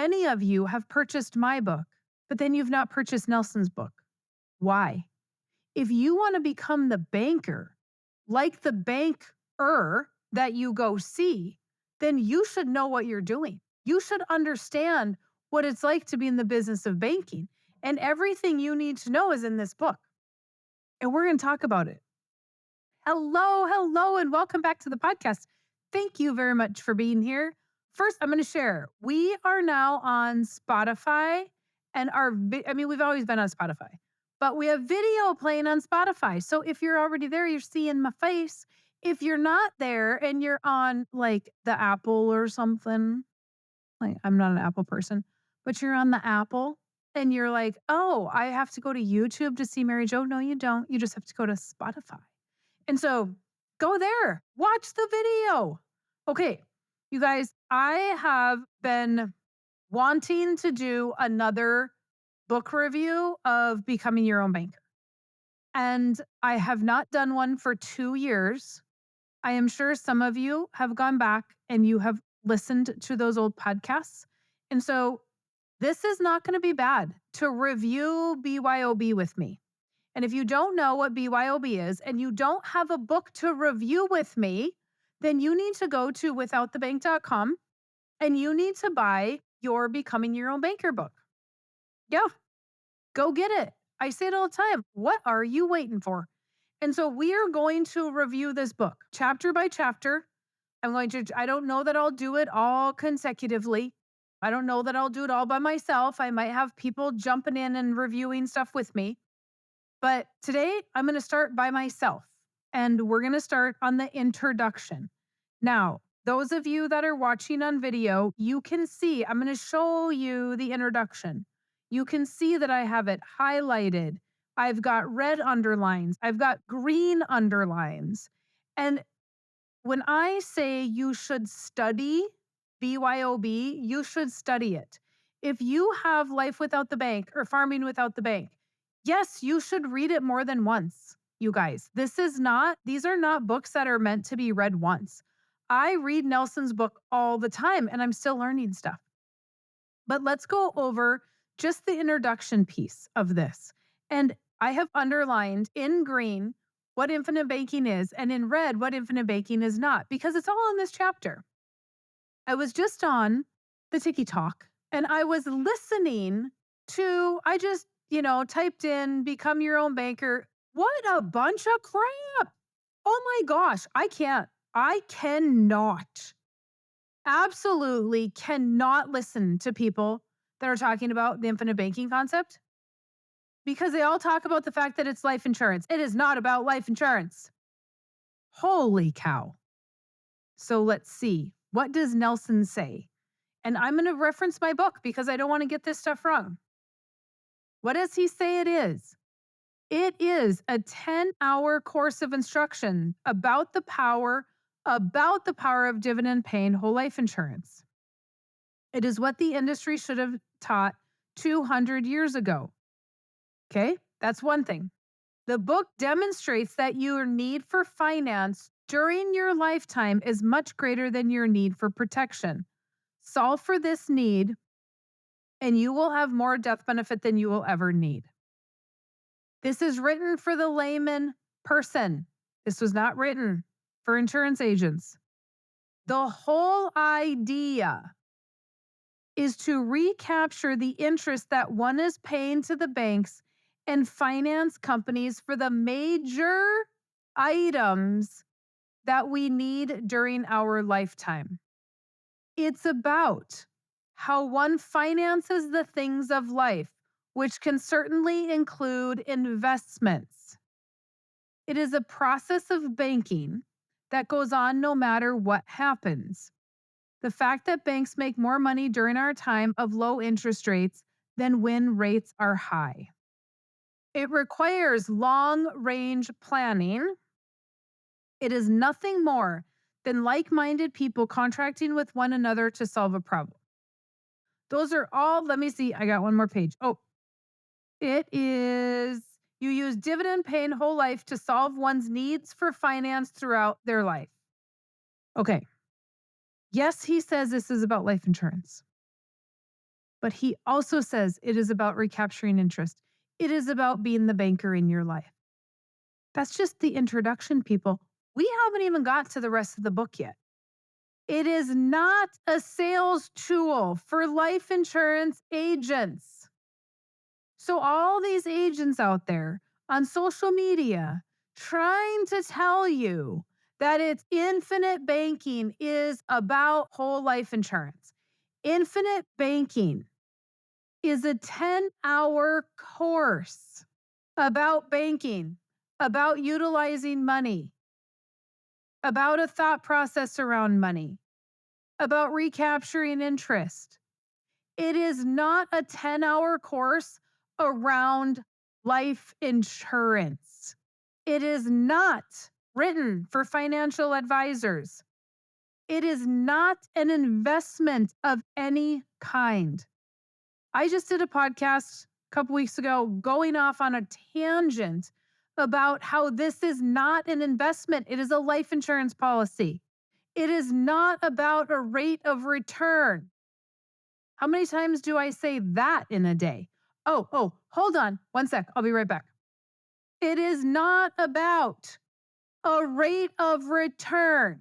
many of you have purchased my book, but then you've not purchased Nelson's book. Why? If you want to become the banker, like the banker that you go see, then you should know what you're doing. You should understand what it's like to be in the business of banking. And everything you need to know is in this book. And we're going to talk about it. Hello, and welcome back to the podcast. Thank you very much for being here. First, I'm going to share. We are now on Spotify, and we've always been on Spotify, but we have video playing on Spotify. So if you're already there, you're seeing my face. If you're not there and you're on like the Apple or something, like I'm not an Apple person, but you're on the Apple and you're like, oh, I have to go to YouTube to see Mary Jo. No, you don't. You just have to go to Spotify. And so go there, watch the video. Okay, you guys, I have been wanting to do another book review of Becoming Your Own Banker. And I have not done one for 2 years. I am sure some of you have gone back and you have listened to those old podcasts. And so this is not going to be bad to review BYOB with me. And if you don't know what BYOB is and you don't have a book to review with me, then you need to go to withoutthebank.com and you need to buy your Becoming Your Own Banker book. Yeah, go get it. I say it all the time. What are you waiting for? And so we are going to review this book chapter by chapter. I don't know that I'll do it all consecutively. I don't know that I'll do it all by myself. I might have people jumping in and reviewing stuff with me. But today I'm going to start by myself and we're going to start on the introduction. Now, those of you that are watching on video, you can see, I'm going to show you the introduction. You can see that I have it highlighted. I've got red underlines. I've got green underlines. And when I say you should study BYOB, you should study it. If you have Life Without the Bank or Farming Without the Bank, yes, you should read it more than once, you guys. These are not books that are meant to be read once. I read Nelson's book all the time and I'm still learning stuff. But let's go over just the introduction piece of this. And I have underlined in green what infinite banking is and in red what infinite banking is not, because it's all in this chapter. I was just on the Tiki Talk and I was listening to, typed in Become Your Own Banker. What a bunch of crap. Oh my gosh. I cannot, absolutely cannot listen to people that are talking about the infinite banking concept because they all talk about the fact that it's life insurance. It is not about life insurance. Holy cow. So let's see. What does Nelson say? And I'm going to reference my book because I don't want to get this stuff wrong. What does he say it is? It is a 10-hour course of instruction about the power of dividend-paying whole life insurance. It is what the industry should have taught 200 years ago. Okay, that's one thing. The book demonstrates that your need for finance during your lifetime is much greater than your need for protection. Solve for this need, and you will have more death benefit than you will ever need. This is written for the layman person. This was not written for insurance agents. The whole idea is to recapture the interest that one is paying to the banks and finance companies for the major items that we need during our lifetime. It's about how one finances the things of life, which can certainly include investments. It is a process of banking that goes on no matter what happens. The fact that banks make more money during our time of low interest rates than when rates are high. It requires long-range planning. It is nothing more than like-minded people contracting with one another to solve a problem. Those are all, let me see, I got one more page. Oh, it is, you use dividend-paying whole life to solve one's needs for finance throughout their life. Okay. Yes, he says this is about life insurance. But he also says it is about recapturing interest. It is about being the banker in your life. That's just the introduction, people. We haven't even got to the rest of the book yet. It is not a sales tool for life insurance agents. So, all these agents out there on social media trying to tell you that it's infinite banking is about whole life insurance. Infinite banking is a 10-hour course about banking, about utilizing money, about a thought process around money, about recapturing interest. It is not a 10-hour course around life insurance. It is not written for financial advisors. It is not an investment of any kind. I just did a podcast a couple weeks ago going off on a tangent about how this is not an investment. It is a life insurance policy. It is not about a rate of return. How many times do I say that in a day? Oh, hold on 1 sec. I'll be right back. It is not about a rate of return.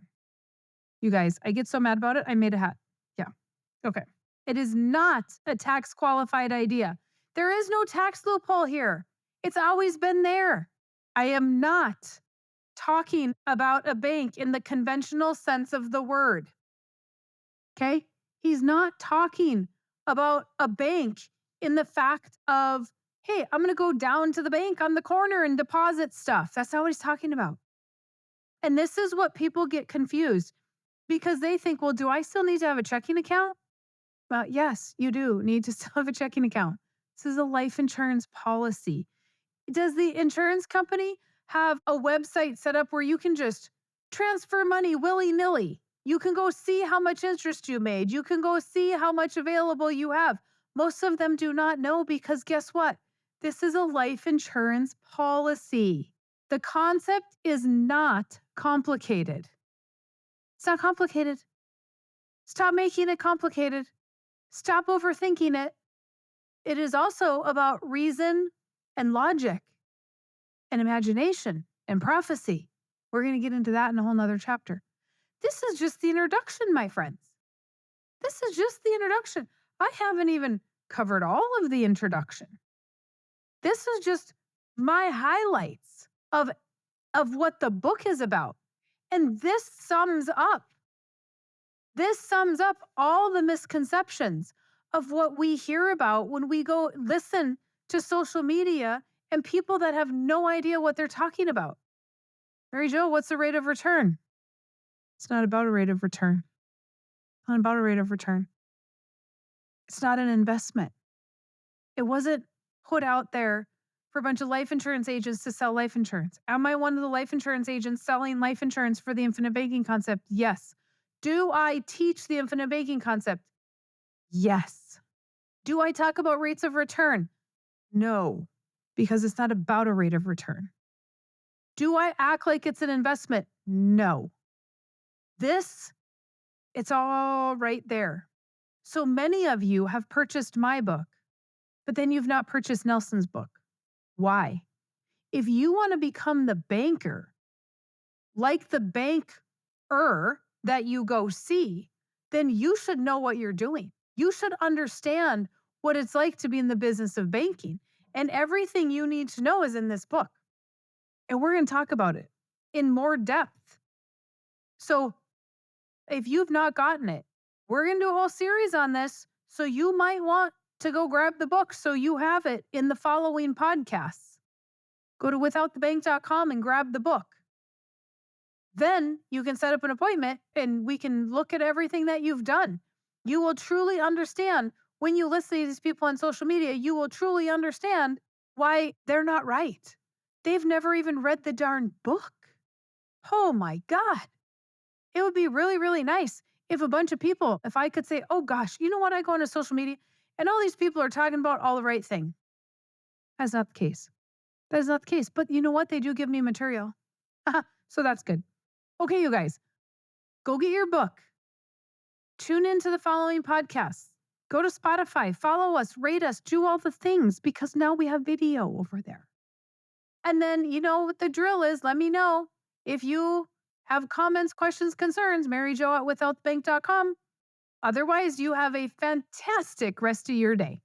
You guys, I get so mad about it. I made a hat. Yeah. Okay. It is not a tax qualified idea. There is no tax loophole here. It's always been there. I am not talking about a bank in the conventional sense of the word. Okay? He's not talking about a bank in the fact of, hey, I'm going to go down to the bank on the corner and deposit stuff. That's not what he's talking about. And this is what people get confused because they think, well, do I still need to have a checking account? Yes, you do need to still have a checking account. This is a life insurance policy. Does the insurance company have a website set up where you can just transfer money willy-nilly? You can go see how much interest you made. You can go see how much available you have. Most of them do not know because guess what? This is a life insurance policy. The concept is not complicated. It's not complicated. Stop making it complicated. Stop overthinking it. It is also about reason and logic and imagination and prophecy. We're going to get into that in a whole nother chapter. This is just the introduction, my friends. This is just the introduction. I haven't even covered all of the introduction. This is just my highlights of what the book is about. And this sums up all the misconceptions of what we hear about when we go listen to social media and people that have no idea what they're talking about. Mary Jo, what's the rate of return? It's not about a rate of return. It's not about a rate of return. It's not an investment. It wasn't put out there for a bunch of life insurance agents to sell life insurance. Am I one of the life insurance agents selling life insurance for the infinite banking concept? Yes. Do I teach the infinite banking concept? Yes. Do I talk about rates of return? No, because it's not about a rate of return. Do I act like it's an investment? No. It's all right there. So many of you have purchased my book, but then you've not purchased Nelson's book. Why? If you want to become the banker, like the banker that you go see, then you should know what you're doing. You should understand what it's like to be in the business of banking. And everything you need to know is in this book. And we're going to talk about it in more depth. So if you've not gotten it, we're going to do a whole series on this. So you might want to go grab the book so you have it in the following podcasts. Go to withoutthebank.com and grab the book. Then you can set up an appointment and we can look at everything that you've done. You will truly understand when you listen to these people on social media, you will truly understand why they're not right. They've never even read the darn book. Oh my God. It would be really, really nice if a bunch of people, if I could say, oh gosh, you know what? I go into social media and all these people are talking about all the right thing. That's not the case. That is not the case. But you know what? They do give me material. So that's good. Okay, you guys, go get your book. Tune into the following podcasts. Go to Spotify, follow us, rate us, do all the things because now we have video over there. And then, you know what the drill is. Let me know if you have comments, questions, concerns, maryjo at withoutthebank.com. Otherwise, you have a fantastic rest of your day.